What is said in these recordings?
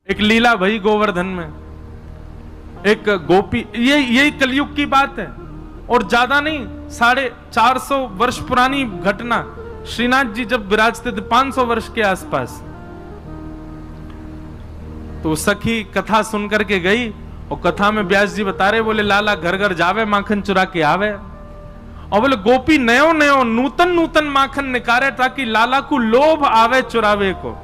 एक लीला भई गोवर्धन में, एक गोपी, यही कलयुग की बात है और ज्यादा नहीं, 450 वर्ष पुरानी घटना। श्रीनाथ जी जब विराजते थे 500 वर्ष के आसपास, तो सखी कथा सुन करके गई और कथा में व्यास जी बता रहे, बोले लाला घर घर जावे माखन चुरा के आवे, और बोले गोपी नयो नयो नूतन नूतन माखन निकारे ताकि लाला को लोभ आवे चुरावे को।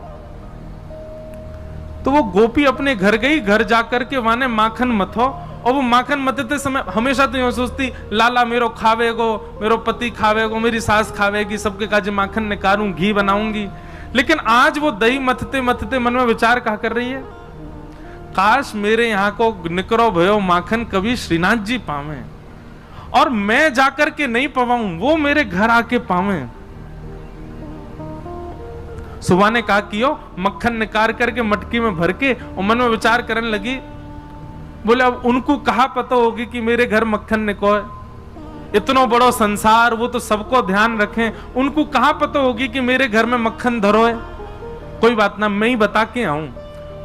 तो वो गोपी अपने घर गई, घर जाकर के वहां माखन मथो, और वो माखन मथते समय हमेशा तो यूं सोचती लाला मेरो खावेगो, मेरो पति खावेगो, मेरी सास खावेगी, सबके काजे माखन निकालूं, घी बनाऊंगी। लेकिन आज वो दही मथते मथते मन में विचार क्या कर रही है, काश मेरे यहां को निकरो भयो माखन कभी श्रीनाथ जी पावे, और मैं जाकर के नहीं पवाऊं, वो मेरे घर आके पावे। सुबह ने कहा कियो, मक्खन निकाल करके मटकी में भर के, और मन में विचार करने लगी, बोले अब उनको कहा पता होगी कि मेरे घर मक्खन निकोए, इतना बड़ो संसार, वो तो सबको ध्यान रखें, उनको कहा पता होगी कि मेरे घर में मक्खन धरो है। कोई बात ना, मैं ही बता के आऊं।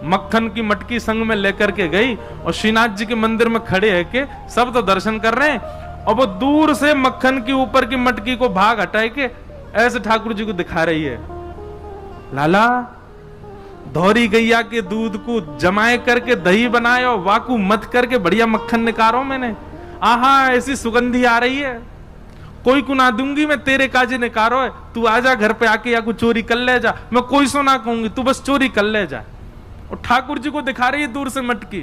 मक्खन की मटकी संग में लेकर के गई और श्रीनाथ जी के मंदिर में खड़े है के सब तो दर्शन कर रहे हैं, और वो दूर से मक्खन के ऊपर की मटकी को भाग हटाए के ऐसे ठाकुर जी को दिखा रही है, लाला धौरी गैया के दूध को जमाए करके दही बनाए और वाकू मत करके बढ़िया मक्खन निकारो मैंने, आहा ऐसी सुगंधी आ रही है, कोई को ना दूंगी मैं, तेरे काजे निकारो है, तू आजा घर पे आके या कुछ चोरी कर ले जा, मैं कोई सो ना कहूंगी, तू बस चोरी कर ले जा। और ठाकुर जी को दिखा रही है दूर से मटकी।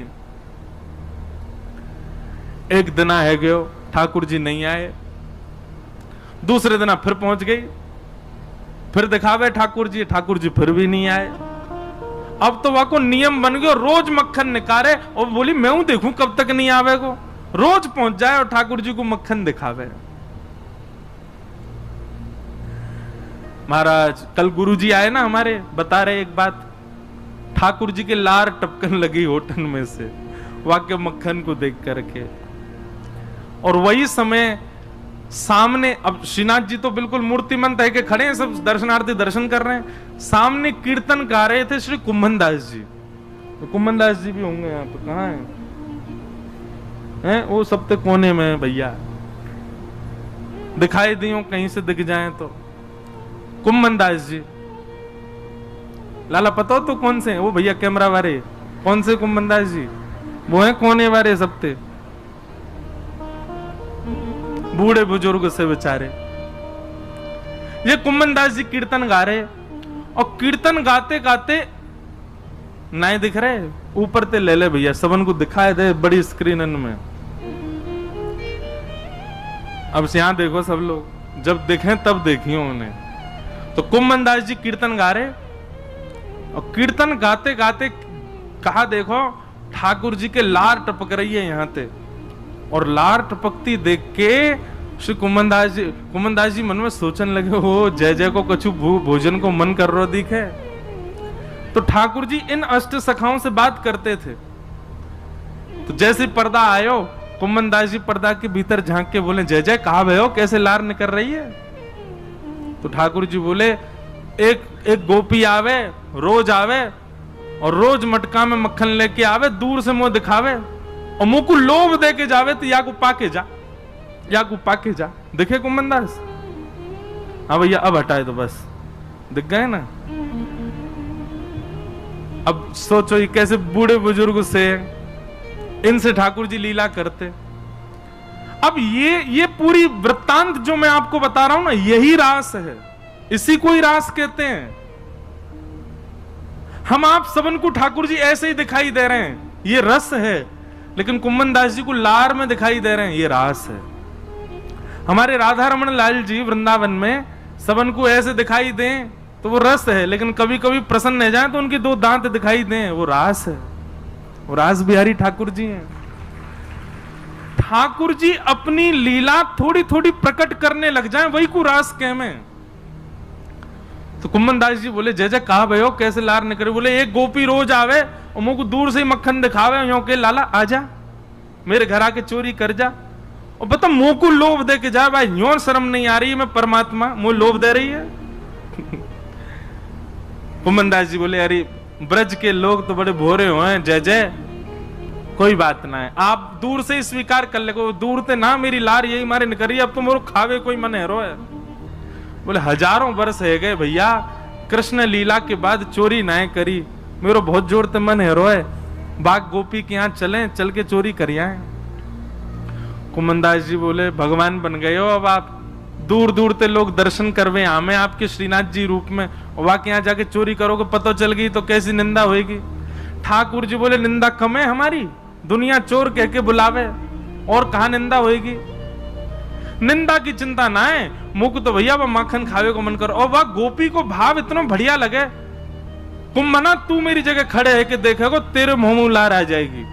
एक दिन है गयो, ठाकुर जी नहीं आए, दूसरे दिन फिर पहुंच गई, फिर दिखावे ठाकुर जी फिर भी नहीं आए। अब तो वहां को नियम बन गयो, रोज मक्खन निकारे, और बोली मैं हूं देखूं कब तक नहीं आवे को, रोज पहुंच जाए और ठाकुर जी को मक्खन दिखावे। महाराज कल गुरुजी आए ना हमारे, बता रहे एक बात, ठाकुर जी के लार टपकन लगी होठन में से वाक्य मक्खन को देख करके। और वही समय सामने, अब श्रीनाथ जी तो बिल्कुल मूर्तिमंत है कि खड़े हैं, सब दर्शनार्थी दर्शन कर रहे हैं, सामने कीर्तन गा रहे थे श्री कुंभन दास जी। तो कुंभन दास जी भी होंगे यहाँ पे, कहाँ हैं? वो सब तो कोने में है भैया, दिखाई दियो कहीं से दिख जाए तो। कुंभन दास जी, लाला पता हो तो कौन से हैं? वो भैया कैमरा वाले, कौन से कुंभन दास जी? वो है कोने वाले सबते, बूढ़े बुजुर्ग से बेचारे। ये कुंभन दास जी कीर्तन गा रहे, और कीर्तन गाते गाते नहीं दिख रहे, ऊपर ते ले ले भैया, सबन को दिखाए दे बड़ी स्क्रीन में। अब यहां देखो सब लोग, जब देखें तब देखियो उन्हें। तो कुंभन दास जी कीर्तन गा रहे, और कीर्तन गाते गाते कहा देखो ठाकुर जी के लार टपक रही है यहां ते, और लार टपकती देख के श्री कुंभन दास जी मन में सोचने लगे, हो जय जय को कछु भोजन को मन कर रो दिखे। तो ठाकुर जी इन अष्ट सखाओं से बात करते थे, तो जैसे पर्दा आयो, कुंभन दास जी पर्दा के भीतर झांक के बोले, जय जय कहा भयो, कैसे लार निकल रही है? तो ठाकुर जी बोले, एक गोपी आवे, रोज आवे, और रोज मटका में मक्खन लेके आवे, दूर से मुंह दिखावे, और मुंह को लोभ दे के जावे, तो या को पाके जा, या को पाके जा। देखे कुंभन दास? हाँ भैया अब हटाए तो बस, दिख गए ना। अब सोचो ये कैसे बूढ़े बुजुर्ग से, इनसे ठाकुर जी लीला करते। अब ये पूरी वृत्तांत जो मैं आपको बता रहा हूं ना, यही रास है, इसी को ही रास कहते हैं। हम आप सबन को ठाकुर जी ऐसे ही दिखाई दे रहे हैं, ये रस है, लेकिन कुंभन दास जी को लार में दिखाई दे रहे हैं, ये रास है। हमारे राधा रमन लाल जी वृंदावन में सबन को ऐसे दिखाई दें तो वो रस है, लेकिन कभी कभी प्रसन्न हो जाए तो उनके दो दांत दिखाई दें, वो रास है, वो रास बिहारी ठाकुर जी हैं। ठाकुर जी अपनी लीला थोड़ी थोड़ी प्रकट करने लग जाए, वही को रास कहमे। तो कुंभन दास जी बोले, जय जय कहा भयो, कैसे लार निकले? बोले एक गोपी रोज आवे और मुझको दूर से ही मक्खन दिखावे, यो के लाला आजा मेरे घर आके चोरी कर जा, और बता मुंह को लोभ दे के जा, भाई यो शर्म नहीं आ रही है, मैं परमात्मा मुंह लोभ दे रही है। कुंभन दास जी बोले, अरे ब्रज के लोग तो बड़े भोरे हुए हैं, जय जय। कोई बात ना है, आप दूर से ही स्वीकार कर ले, दूर से ना मेरी लार यही मारे निकरी, अब तो मोर खावे कोई मन है रो है। बोले हजारों वर्ष है गए भैया, कृष्ण लीला के बाद चोरी ना करी, मेरा बहुत जोर ते मन है रो है, बाग गोपी के यहाँ चले, चल के चोरी करिया है। कुमनदास जी बोले भगवान बन गए हो अब आप, दूर दूर से लोग दर्शन करवे हमें आपके श्रीनाथ जी रूप में, वहां के यहाँ जाके चोरी करोगे, पता चल गई तो कैसी निंदा होगी। ठाकुर जी बोले निंदा कम है हमारी, दुनिया चोर कह के बुलावे, और कहा निंदा होगी। निंदा की चिंता ना है, मुख तो भैया वह माखन खावे को मन कर। और वह गोपी को भाव इतना बढ़िया लगे, कुम्भना तू मेरी जगह खड़े है कि देखेगो तेरे मुंह में लार आ जाएगी,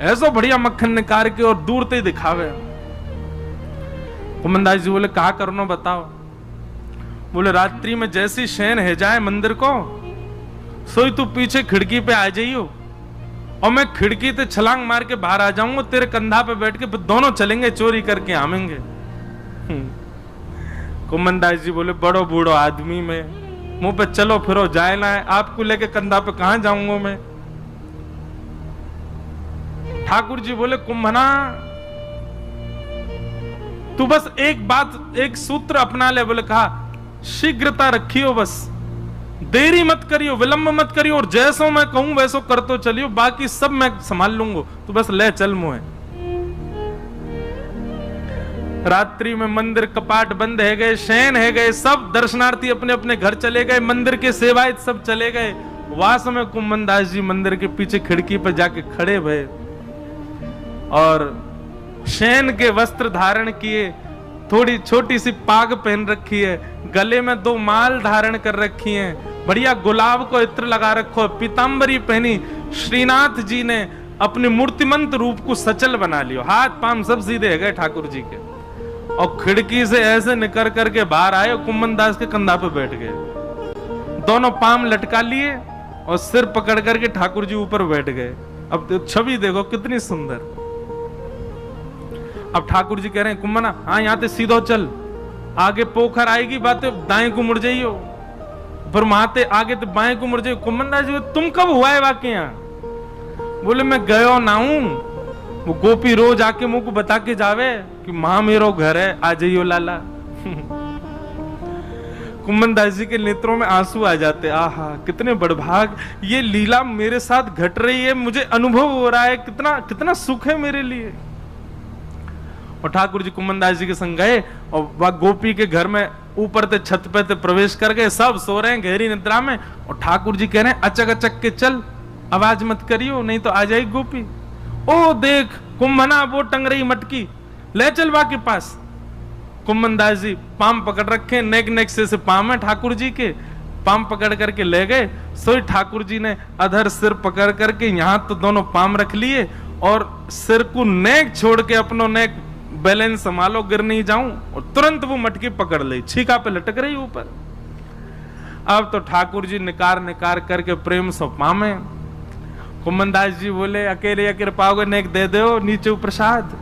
ऐसा बढ़िया मक्खन निकाल के और दूर से दिखावे। कुमनदास जी बोले कहा करनो बताओ। बोले रात्रि में जैसी शयन है जाए मंदिर को, सोई तू पीछे खिड़की पे आ जाइयो, और मैं खिड़की से छलांग मार के बाहर आ जाऊंगा, तेरे कंधा पे बैठ के दोनों चलेंगे चोरी करके आवेंगे। कुमनदास जी बोले बड़ो बूढ़ो आदमी में मुंह पे चलो फिरो जाए ना है, आपको लेके कंधा पे कहां जाऊंगा मैं। ठाकुर जी बोले कुंभना तू बस एक बात, एक सूत्र अपना ले। बोले कहा शीघ्रता रखियो, बस देरी मत करियो, विलंब मत करियो, और जैसो मैं कहूं वैसो कर तो चलियो, बाकी सब मैं संभाल लूंगा, तू बस ले चल मुझे। रात्रि में मंदिर कपाट बंद है गए, शयन है गए, सब दर्शनार्थी अपने अपने घर चले गए, मंदिर के सेवायत सब चले गए। वास में कुमनदास जी मंदिर के पीछे खिड़की पर जाके खड़े भये और शयन के वस्त्र धारण किए, थोड़ी छोटी सी पाग पहन रखी है, गले में 2 माल धारण कर रखी है, बढ़िया गुलाब को इत्र लगा रखो, पीतांबरी पहनी। श्रीनाथ जी ने अपने मूर्तिमंत रूप को सचल बना लियो, हाथ पांव सब सीधे है गए ठाकुर जी के, और खिड़की से ऐसे निकल करके बाहर आए, कुमनदास के कंधा पे बैठ गए, दोनों पांव लटका लिए और सिर पकड़ करके ठाकुर जी ऊपर बैठ गए। अब तो छवि देखो कितनी सुंदर। अब ठाकुर जी कह रहे हैं कुम्भना हाँ यहाँ से सीधो चल, आगे पोखर आएगी बातें दाएं को मुड़ जाइयो, फिर वहां आगे तो बाएं को मुड़ जाइयो। कुमनदास जी तुम कब हुआ है वाकई यहाँ? बोले मैं गयो ना हूं, वो गोपी रोज आके मुंह को बता के जावे कि मां मेरो घर है, आ जाइयो लाला। कुमनदास जी के नेत्रों में आंसू आ जाते, आहा कितने बड़भाग, ये लीला मेरे साथ घट रही है, मुझे अनुभव हो रहा है, कितना कितना सुख है मेरे लिए। और ठाकुर जी कुमनदास जी के संग गए और वह गोपी के घर में ऊपर से छत पे से प्रवेश कर गए, सब सो रहे हैं गहरी निद्रा में, और ठाकुर जी कह रहे हैं अचक अचक के चल, आवाज मत करियो नहीं तो आ जाएगी गोपी। ओ देख कुंभना वो टंग रही मटकी, ले चल बा के पास। कुमनदास जी पाम पकड़ रखे, नेक नेक से पाम है ठाकुर जी के, पाम पकड़ करके ले गए। सोई ठाकुर जी ने अधर सिर पकड़ करके यहाँ तो दोनों पाम रख लिए, और सिर को नेक छोड़ के अपनो नेक बैलेंस संभालो गिर नहीं जाऊं, और तुरंत वो मटकी पकड़ ली, छीका पे लटक रही ऊपर। अब तो ठाकुर जी निकार निकार करके प्रेम से पामे। कुमनदास जी बोले अकेले कृपाओगे नेक दे दो नीचे प्रसाद।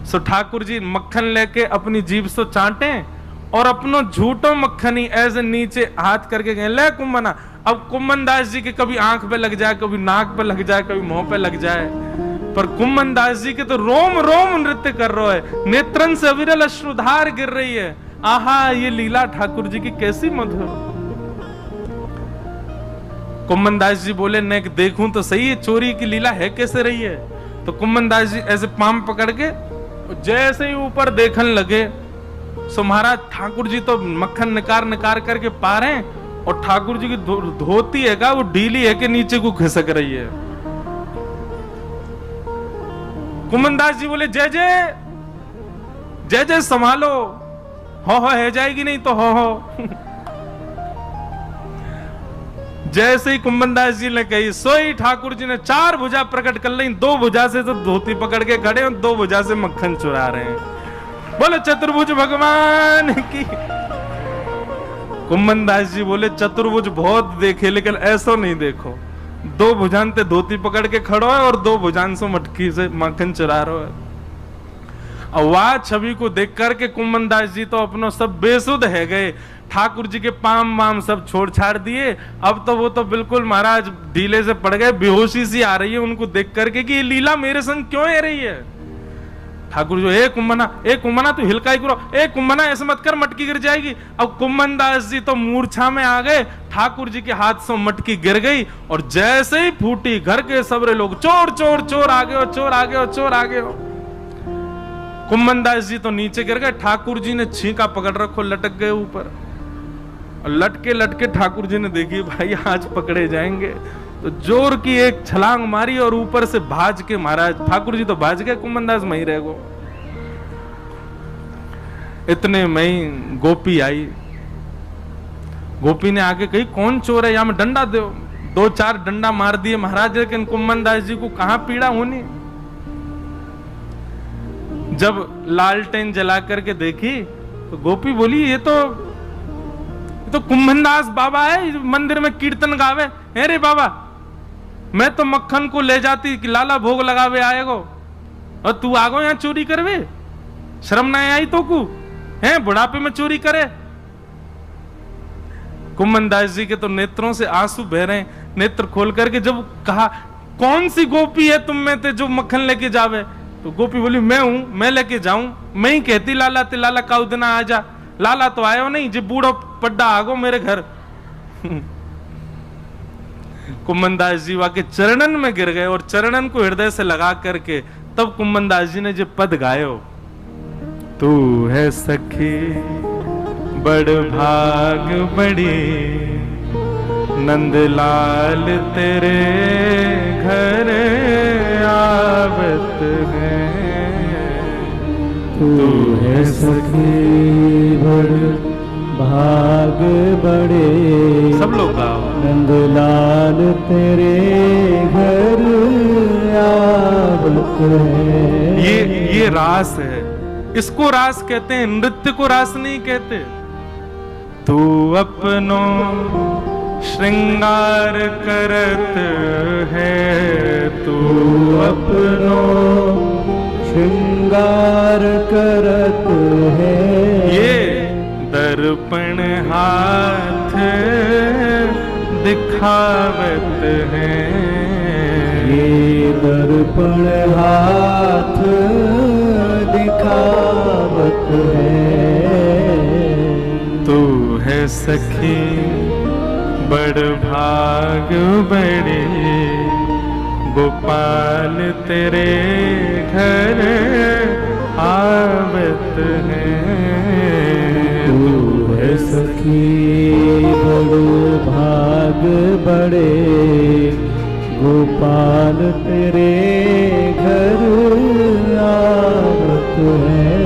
सो ठाकुर जी मक्खन लेके अपनी जीभ से चाटे और अपनो झूठो मक्खन ही ऐसे नीचे हाथ करके गए, ले कुम्भना। अब कुमनदास जी के कभी आंख पे लग जाए, कभी नाक पे लग जाए, कभी मुंह पे लग जाए, पर कुमनदास जी के तो रोम रोम नृत्य कर रहे है, नेत्रन से अविरल अश्रुधार गिर रही है। आहा ये लीला ठाकुर जी की कैसी मधुर। कुमनदास जी बोले नेक देखूं तो सही है चोरी की लीला है कैसे रही है। तो कुमनदास जी ऐसे पाम पकड़ के जैसे ही ऊपर देखने लगे, सो महाराज ठाकुर जी तो मक्खन निकार निकार करके पा रहे हैं, और ठाकुर जी की धोती है का वो ढीली है कि नीचे को खिसक रही है। कुमनदास जी बोले जय जय जय जय संभालो, हो है जाएगी नहीं तो हो। जैसे ही कुमनदास जी ने कही सोई ठाकुर जी ने 4 भुजा प्रकट कर ली, 2 भुजा से तो धोती पकड़ के खड़े और 2 भुजा से मक्खन चुरा रहे हैं। बोले चतुर्भुज भगवान की। कुमनदास जी बोले चतुर्भुज बहुत देखे लेकिन ऐसा नहीं देखो, 2 भुजान ते धोती पकड़ के खड़ो है और 2 भुजान से मटकी से मक्खन चुरा रहे है। और वह छवि को देख करके कुमनदास जी तो अपनो सब बेसुध है गए। ठाकुर जी के पाम वाम सब छोड़ छाड़ दिए। अब तो वो तो बिल्कुल महाराज ढीले से पड़ गए, बेहोशी सी आ रही है उनको देख करके कि ये लीला मेरे संग क्यों है रही है। ठाकुर जो ए कुंभना तू हिलकाई करो, ए कुंभना ऐसे मत कर मटकी गिर जाएगी। अब कुंभन दास जी तो मूर्छा में आ गए, ठाकुर जी के हाथ से मटकी गिर गई और जैसे ही फूटी घर के सबरे लोग चोर चोर चोर आ गए हो, चोर आ गए हो, चोर आ गए हो। कुंभन दास जी तो नीचे गिर गए, ठाकुर जी ने छींका पकड़ रखो, लटक गए ऊपर। और लटके लटके ठाकुर जी ने देखी भाई आज पकड़े जाएंगे, तो जोर की एक छलांग मारी और ऊपर से भाज के महाराज ठाकुर जी तो भाज गए, कुंभन दास वहीं रह गो। इतने में ही गोपी आई। गोपी ने आके कही कौन चोर है, यहां में डंडा दो। 2-4 डंडा मार दिए महाराज, लेकिन कुंभन दास जी को कहां पीड़ा होनी। जब लालटेन जला करके देखी तो गोपी बोली ये तो कुंभनदास बाबा है, मंदिर में कीर्तन गावे। अरे बाबा मैं तो मक्खन को ले जाती कि लाला भोग लगावे आएगो, और तू आगो यहाँ चोरी करवे, शर्म ना आई तो कु है बुढ़ापे में चोरी करे। कुंभनदास जी के तो नेत्रों से आंसू बह रहे हैं। नेत्र खोल करके जब कहा कौन सी गोपी है तुम में ते जो मक्खन लेके जावे, तो गोपी बोली मैं हूं, मैं लेके जाऊं। मैं ही कहती लाला ते लाला का उदना आ जा, लाला तो आयो नहीं, जो बूढ़ो पड्डा आगो मेरे घर। कुंभनदास जी वहां के चरणन में गिर गए और चरणन को हृदय से लगा करके तब कुंभनदास जी ने जो पद गायो, तू है सखी बड़ भाग बड़ी, नंदलाल तेरे घर आवत है। तू है सखी बड़ भाग बड़े, सब लोग गाओ। नंदलाल तेरे घर आवत है। ये रास है, इसको रास कहते हैं, नृत्य को रास नहीं कहते। तू अपनो श्रृंगार करत है, तू अपनो श्रृंगार करत है। ये दर्पण हाथ दिखावत है, ये दर्पण हाथ दिखावत है। तू है सखी बड़ भाग बड़े, गोपाल तेरे घर आवत है। तू है सखी बड़ भाग बड़े, गोपाल तेरे घर आवत है।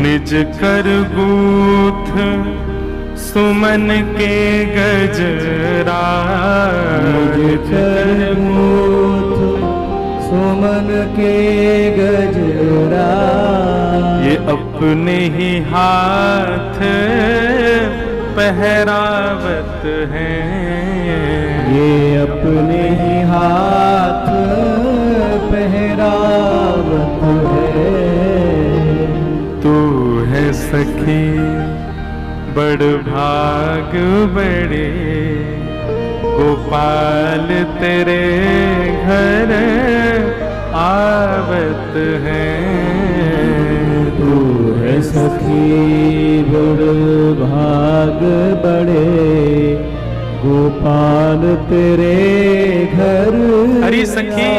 निज कर गूथ सुमन के गजरा, निज कर गूथ सुमन के गजरा। ये अपने ही हाथ पहरावत है, ये अपने ही हाथ पहरावत है। तू है सखी बड़ भाग बड़े, गोपाल तेरे घर आवत है। तू है सखी बड़ भाग बड़े, गोपाल तेरे घर। अरे सखी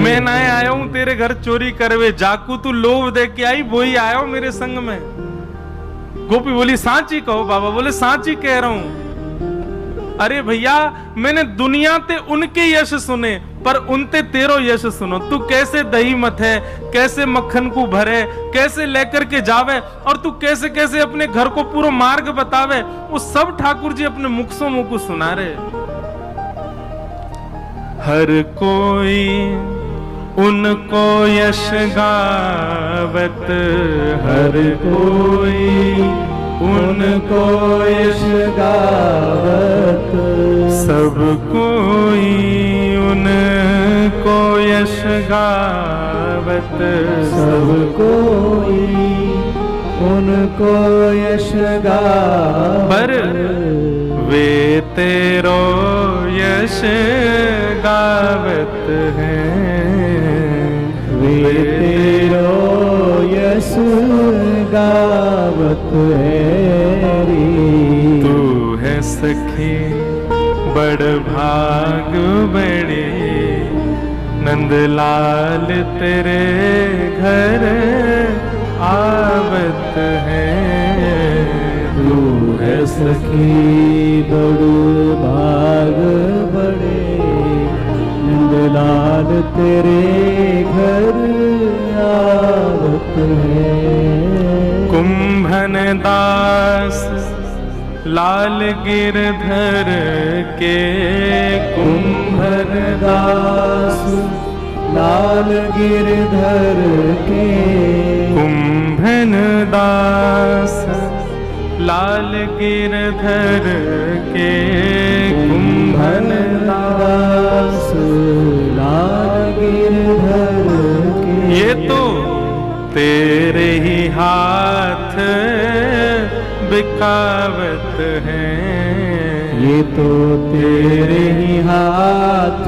मैं ना आया हूं तेरे घर चोरी करवे, जाकू तू लोभ दे के आई वही आया हूं मेरे संग में। गोपी बोली सांची कहो बाबा, बोले सांची कह रहा हूं। अरे भैया मैंने दुनिया ते उनके यश सुने पर उनते तेरो यश सुनो। तू कैसे दही मत है, कैसे मक्खन को भरे, कैसे लेकर के जावे, और तू कैसे कैसे अपने घर को पूरा मार्ग बतावे, वो सब ठाकुर जी अपने मुख से मुख को सुना रहे। हर कोई उनको यश गावत, हर कोई उनको यश गावत। सब कोई उनको यश गावत, सब कोई उनको यश पर गावत वे तेरो यश गावत हैं, वे तेरो यश गावत है री। तू है सखी बड़ भाग बड़े, नंदलाल तेरे घर आवत हैं। तू है सखी बड़ भाग बड़े, नंदलाल तेरे घर आवत है। कुंभन दास लाल गिरधर के, कुंभन दास लाल गिरधर के, कुंभन दास लाल गिरधर के, कुंभन दास लाल गिरधर के। ये तो तेरे ही हाथ बिकावत हैं, ये तो तेरे ही हाथ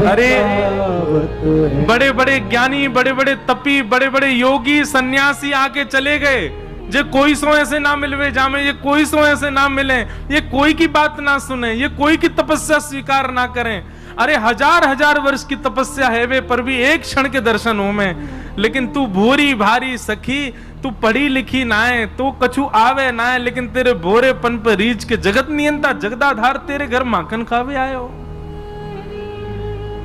अरे बिकावत है। बड़े बड़े ज्ञानी, बड़े बड़े तपी, बड़े बड़े योगी सन्यासी आके चले गए। जे कोई सो ऐसे ना मिलवे जामे, ये कोई सो ऐसे ना मिले, ये कोई की बात ना सुने, ये कोई की तपस्या स्वीकार ना करें। अरे हजार हजार वर्ष की तपस्या है वे, पर भी एक क्षण के दर्शन हो में। लेकिन तू भूरी भारी सखी, तू पढ़ी लिखी ना है, तो कछु आवे ना है, लेकिन तेरे भोरेपन पर रीच के जगत नियंता जगदाधार तेरे घर माखन खावे आयो।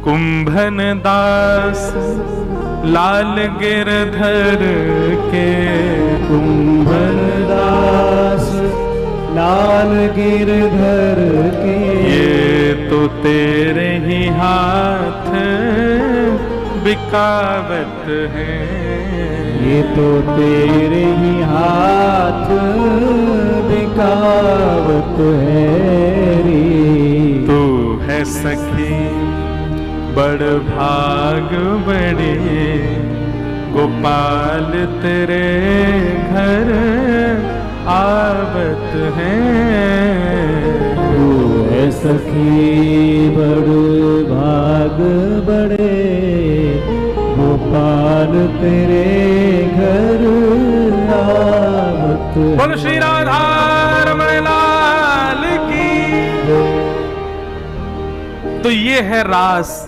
कुंभन दास लाल गिरधर के, कुंभन दास लाल गिरधर के। ये तो तेरे ही हाथ बिकावत हैं, ये तो तेरे ही हाथ बिकावत है री। तू है सखी बड़ भाग बड़े, गोपाल तेरे घर आवत हैं। तू है सखी बड़ भाग बड़े, गोपाल तेरे घर आवत है। बोल श्री राधा रमण लाल की। तो ये है रास।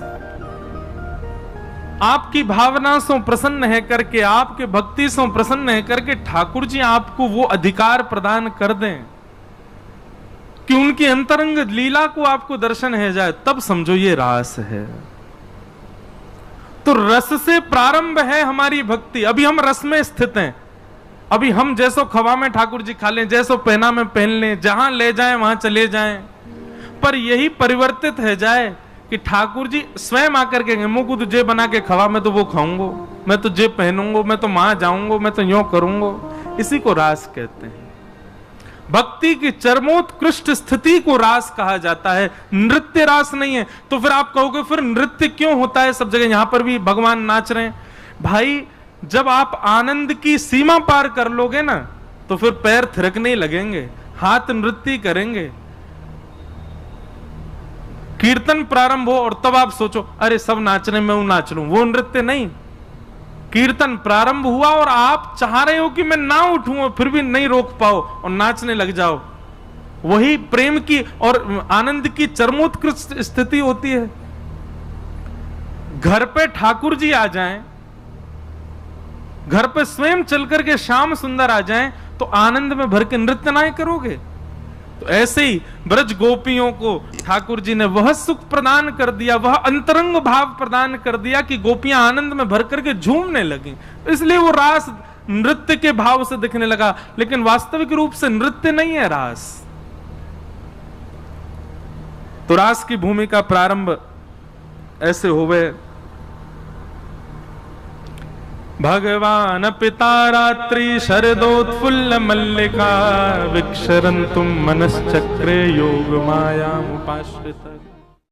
आपकी भावना से प्रसन्न है करके, आपके भक्ति से प्रसन्न है करके ठाकुर जी आपको वो अधिकार प्रदान कर दें कि उनकी अंतरंग लीला को आपको दर्शन है जाए, तब समझो ये रास है। तो रस से प्रारंभ है हमारी भक्ति। अभी हम रस में स्थित हैं। अभी हम जैसो खवा में ठाकुर जी खा लें, जैसो पहना में पहन लें, जहां ले जाएं वहां चले जाएं, पर यही परिवर्तित है जाए कि ठाकुर जी स्वयं आकर के मुंह को तुझे बना के खवा, मैं तो वो खाऊंगा, मैं तो जे पहनूंगा, मैं तो वहां जाऊंगा, मैं तो यूं करूंगा। इसी को रास कहते हैं। भक्ति की चरमोत्कृष्ट स्थिति को रास कहा जाता है, नृत्य रास नहीं है। तो फिर आप कहोगे फिर नृत्य क्यों होता है सब जगह? यहां पर भी भगवान नाच रहे हैं। भाई जब आप आनंद की सीमा पार कर लोगे ना, तो फिर पैर थिरकने लगेंगे, हाथ नृत्य करेंगे। कीर्तन प्रारंभ हो और तब आप सोचो अरे सब नाच रहे मैं नाच लूं, वो नृत्य नहीं। कीर्तन प्रारंभ हुआ और आप चाह रहे हो कि मैं ना उठूं और फिर भी नहीं रोक पाओ और नाचने लग जाओ, वही प्रेम की और आनंद की चरमोत्कृष्ट स्थिति होती है। घर पे ठाकुर जी आ जाएं, घर पे स्वयं चल करके श्याम सुंदर आ जाएं, तो आनंद में भर के नृत्य ना करोगे? तो ऐसे ही ब्रज गोपियों को ठाकुर जी ने वह सुख प्रदान कर दिया, वह अंतरंग भाव प्रदान कर दिया कि गोपियां आनंद में भर करके झूमने लगी। इसलिए वो रास नृत्य के भाव से दिखने लगा, लेकिन वास्तविक रूप से नृत्य नहीं है रास। तो रास की भूमिका प्रारंभ ऐसे होवे। भगवान पिता रात्रि शरदोत्फुल्ल मल्लिका, विक्षरन्तुम मनश्चक्रे योग मायामुपाश्रितः।